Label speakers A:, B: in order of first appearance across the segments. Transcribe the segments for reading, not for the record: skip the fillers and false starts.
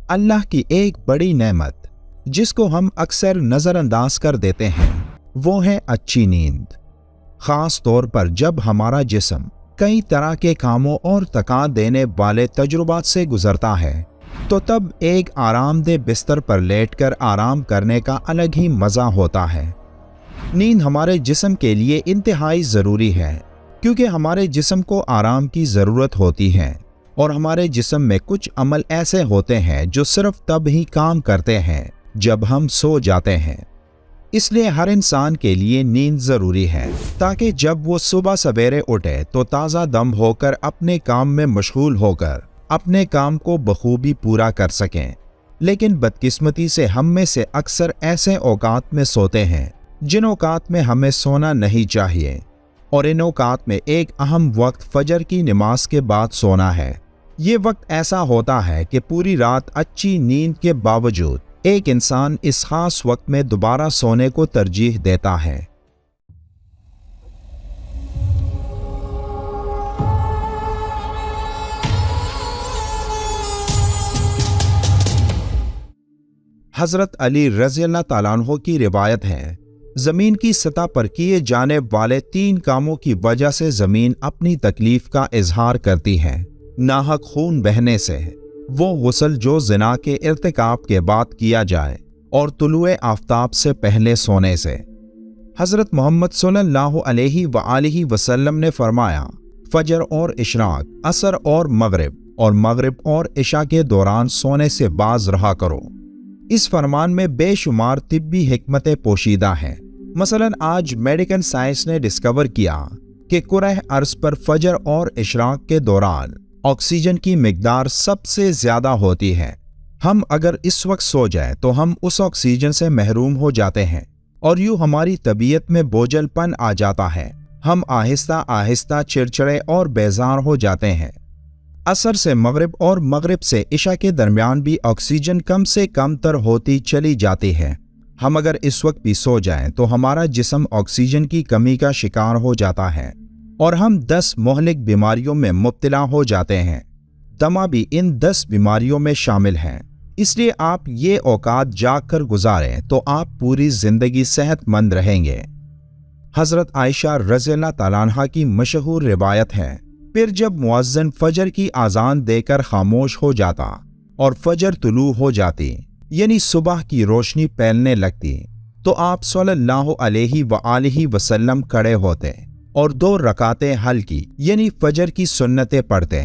A: अल्लाह की एक बड़ी नेमत जिसको हम अक्सर नज़रअंदाज कर देते हैं वो है अच्छी नींद। ख़ास तौर पर जब हमारा जिस्म कई तरह के कामों और थका देने वाले तजुर्बात से गुजरता है तो तब एक आरामदेह बिस्तर पर लेटकर आराम करने का अलग ही मज़ा होता है। नींद हमारे जिस्म के लिए इंतहाई ज़रूरी है क्योंकि हमारे जिस्म को आराम की ज़रूरत होती है और हमारे जिस्म में कुछ अमल ऐसे होते हैं जो सिर्फ तब ही काम करते हैं जब हम सो जाते हैं। इसलिए हर इंसान के लिए नींद ज़रूरी है ताकि जब वो सुबह सवेरे उठे तो ताज़ा दम होकर अपने काम में मशगूल होकर अपने काम को बखूबी पूरा कर सकें। लेकिन बदकिस्मती से हम में से अक्सर ऐसे औकात में सोते हैं जिन औकात में हमें सोना नहीं चाहिए, और इन औकात में एक अहम वक्त फजर की नमाज के बाद सोना है। ये वक्त ऐसा होता है कि पूरी रात अच्छी नींद के बावजूद एक इंसान इस खास वक्त में दोबारा सोने को तरजीह देता है। हज़रत अली रज़ियल्लाहु ताला अन्हु की रिवायत है, ज़मीन की सतह पर किए जाने वाले 3 कामों की वजह से ज़मीन अपनी तकलीफ का इजहार करती है। नाहक खून बहने से, वो गुस्ल जो ज़िना के इर्तिकाब के बाद किया जाए, और तुलुए आफ़ताब से पहले सोने से। हज़रत मोहम्मद सल्लल्लाहु अलैहि वआलिहि वसल्लम ने फरमाया, फजर और इशराक, असर और मगरिब और इशा के दौरान सोने से बाज रहा करो। इस फरमान में बेशुमार तिब्बी हिकमतें पोशीदा हैं। मसलन आज मेडिकल साइंस ने डिस्कवर किया कि कुरह अर्ज पर फजर और इशराक के दौरान ऑक्सीजन की मिकदार सबसे ज्यादा होती है। हम अगर इस वक्त सो जाए तो हम उस ऑक्सीजन से महरूम हो जाते हैं और यूं हमारी तबीयत में बोझलपन आ जाता है। हम आहिस्ता आहिस्ता चिड़चिड़े और बेजार हो जाते हैं। असर से मगरिब और मगरिब से इशा के दरमियान भी ऑक्सीजन कम से कम तर होती चली जाती है। हम अगर इस वक्त भी सो जाएं तो हमारा जिस्म ऑक्सीजन की कमी का शिकार हो जाता है और हम 10 मोहलिक बीमारियों में मुब्तला हो जाते हैं। दमा भी इन 10 बीमारियों में शामिल है। इसलिए आप ये औकात जाग कर गुजारें तो आप पूरी जिंदगी सेहतमंद रहेंगे। हज़रत आयशा रज़ियल्लाहु ताला अन्हा की मशहूर रिवायत है, फिर जब मुअज्जिन फजर की आज़ान देकर खामोश हो जाता और फजर तुलू हो जाती, यानी सुबह की रोशनी फैलने लगती, तो आप सल्लल्लाहु अलैहि वआलिहि वसल्लम खड़े होते और 2 रकातें हल्की यानी फजर की सुन्नतें पढ़ते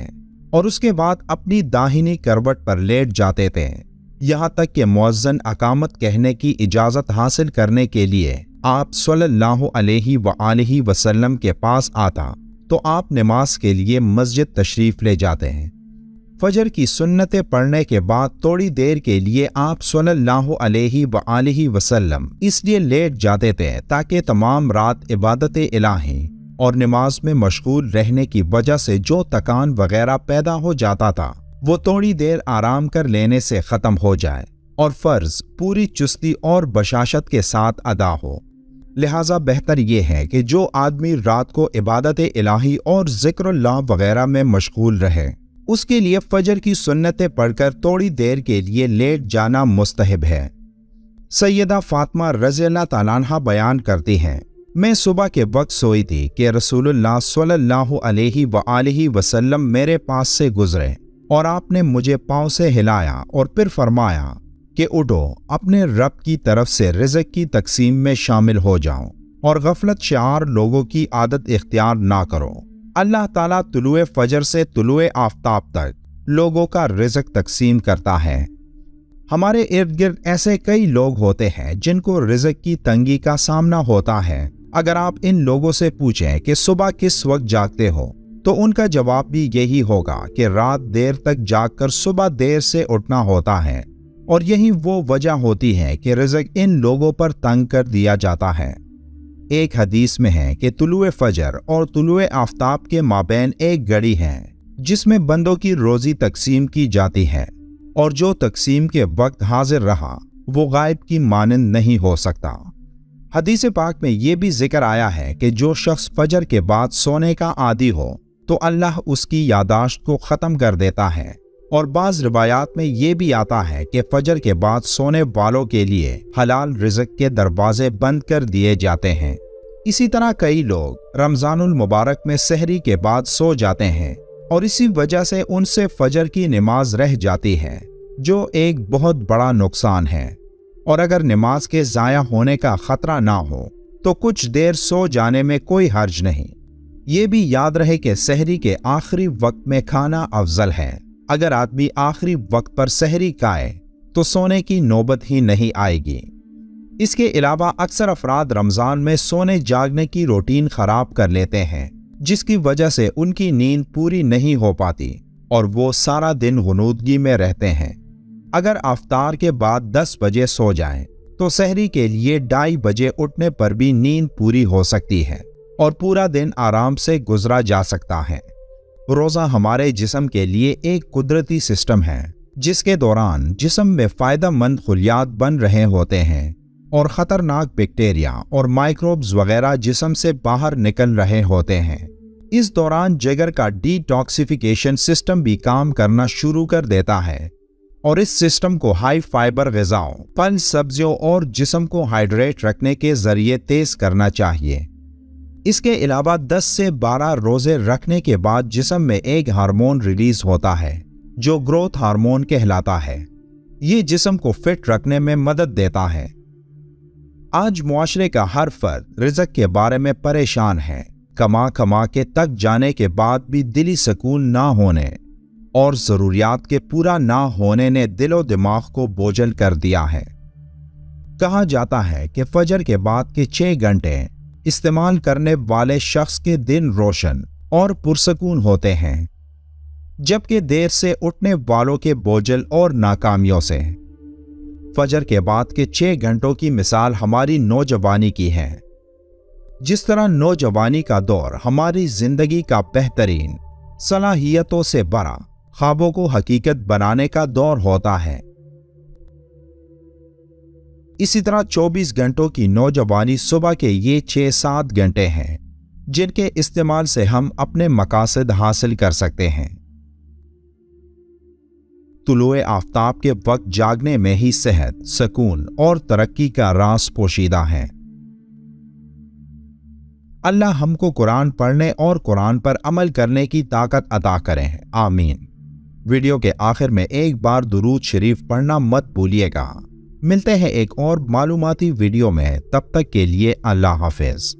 A: और उसके बाद अपनी दाहिनी करवट पर लेट जाते थे। यहाँ तक कि मुअज्जिन अकामत कहने की इजाज़त हासिल करने के लिए आप सल्लल्लाहु अलैहि वआलिहि वसल्लम के पास आता तो आप नमाज के लिए मस्जिद तशरीफ ले जाते हैं। फजर की सुन्नतें पढ़ने के बाद थोड़ी देर के लिए आप सल्लल्लाहु अलैहि वआलिहि वसल्लम इसलिए लेट जाते थे ताकि तमाम रात इबादत इलाही और नमाज में मशगूल रहने की वजह से जो थकान वगैरह पैदा हो जाता था वो थोड़ी देर आराम कर लेने से ख़त्म हो जाए और फ़र्ज पूरी चुस्ती और बशाशत के साथ अदा हो। लिहाजा बेहतर ये है कि जो आदमी रात को इबादत इलाही और ज़िक्रुल्लाह वगैरह में मशगूल रहे उसके लिए फजर की सुन्नतें पढ़कर थोड़ी देर के लिए लेट जाना मुस्तहब है। सैयदा फातिमा रज़ियल्लाहु ताला अन्हा बयान करती हैं, मैं सुबह के वक्त सोई थी कि रसूलुल्लाह सल्लल्लाहु अलैहि वआलिहि वसल्लम मेरे पास से गुजरे और आपने मुझे पाँव से हिलाया और फिर फरमाया कि उठो, अपने रब की तरफ से रिज़्क़ की तकसीम में शामिल हो जाओ और गफलत शार लोगों की आदत इख्तियार ना करो। अल्लाह ताला तुलुए फजर से तुलुए आफ़ताब तक लोगों का रिज़्क़ तकसीम करता है। हमारे इर्द गिर्द ऐसे कई लोग होते हैं जिनको रिज़्क़ की तंगी का सामना होता है। अगर आप इन लोगों से पूछें कि सुबह किस वक्त जागते हो तो उनका जवाब भी यही होगा कि रात देर तक जागकर सुबह देर से उठना होता है, और यही वो वजह होती है कि रिज़्क़ इन लोगों पर तंग कर दिया जाता है। एक हदीस में है कि तुलुए फजर और तुलुए आफ़ताब के माबैन एक घड़ी है जिसमें बंदों की रोज़ी तकसीम की जाती है, और जो तकसीम के वक्त हाजिर रहा वो गायब की मानंद नहीं हो सकता। हदीस पाक में ये भी जिक्र आया है कि जो शख्स फजर के बाद सोने का आदी हो तो अल्लाह उसकी यादाश्त को ख़त्म कर देता है और बाज़ रिवायात में ये भी आता है कि फजर के बाद सोने वालों के लिए हलाल रिज़्क के दरवाजे बंद कर दिए जाते हैं। इसी तरह कई लोग रमज़ानुल मुबारक में सहरी के बाद सो जाते हैं और इसी वजह से उनसे फजर की नमाज रह जाती है, जो एक बहुत बड़ा नुकसान है। और अगर नमाज के ज़ाया होने का खतरा ना हो तो कुछ देर सो जाने में कोई हर्ज नहीं। ये भी याद रहे कि सहरी के आखिरी वक्त में खाना अफजल है। अगर आदमी आखिरी वक्त पर सहरी खाए तो सोने की नौबत ही नहीं आएगी। इसके अलावा अक्सर अफराद रमज़ान में सोने जागने की रूटीन ख़राब कर लेते हैं, जिसकी वजह से उनकी नींद पूरी नहीं हो पाती और वो सारा दिन गुनूदगी में रहते हैं। अगर अफ्तार के बाद 10 बजे सो जाएं तो सहरी के लिए 2:30 बजे उठने पर भी नींद पूरी हो सकती है और पूरा दिन आराम से गुजरा जा सकता है। रोज़ा हमारे जिस्म के लिए एक कुदरती सिस्टम है, जिसके दौरान जिस्म में फ़ायदेमंद खुलियात बन रहे होते हैं और ख़तरनाक बैक्टीरिया और माइक्रोब्स वगैरह जिस्म से बाहर निकल रहे होते हैं। इस दौरान जिगर का डिटॉक्सिफिकेशन सिस्टम भी काम करना शुरू कर देता है और इस सिस्टम को हाई फाइबर ग़िज़ाओं, फल, सब्जियों और जिस्म को हाइड्रेट रखने के ज़रिए तेज़ करना चाहिए। इसके अलावा 10 से 12 रोज़े रखने के बाद जिस्म में एक हार्मोन रिलीज होता है जो ग्रोथ हार्मोन कहलाता है। ये जिस्म को फिट रखने में मदद देता है। आज मुआशरे का हर फर्द रिज़्क के बारे में परेशान है। कमा कमा के तक जाने के बाद भी दिली सुकून ना होने और ज़रूरियात के पूरा ना होने ने दिलो दिमाग को बोझल कर दिया है। कहा जाता है कि फजर के बाद के 6 घंटे इस्तेमाल करने वाले शख्स के दिन रोशन और पुरसकून होते हैं, जबकि देर से उठने वालों के बोझल और नाकामियों से। फजर के बाद के 6 घंटों की मिसाल हमारी नौजवानी की है। जिस तरह नौजवानी का दौर हमारी जिंदगी का बेहतरीन, सलाहियतों से भरा, ख्वाबों को हकीकत बनाने का दौर होता है, इसी तरह 24 घंटों की नौजवानी सुबह के ये 6-7 घंटे हैं, जिनके इस्तेमाल से हम अपने मकासद हासिल कर सकते हैं। तुलुए आफ्ताब के वक्त जागने में ही सेहत, सुकून और तरक्की का राज पोशीदा है। अल्लाह हमको कुरान पढ़ने और कुरान पर अमल करने की ताकत अता करें, आमीन। वीडियो के आखिर में एक बार दुरूद शरीफ पढ़ना मत भूलिएगा। मिलते हैं एक और मालूमाती वीडियो में, तब तक के लिए अल्लाह हाफिज।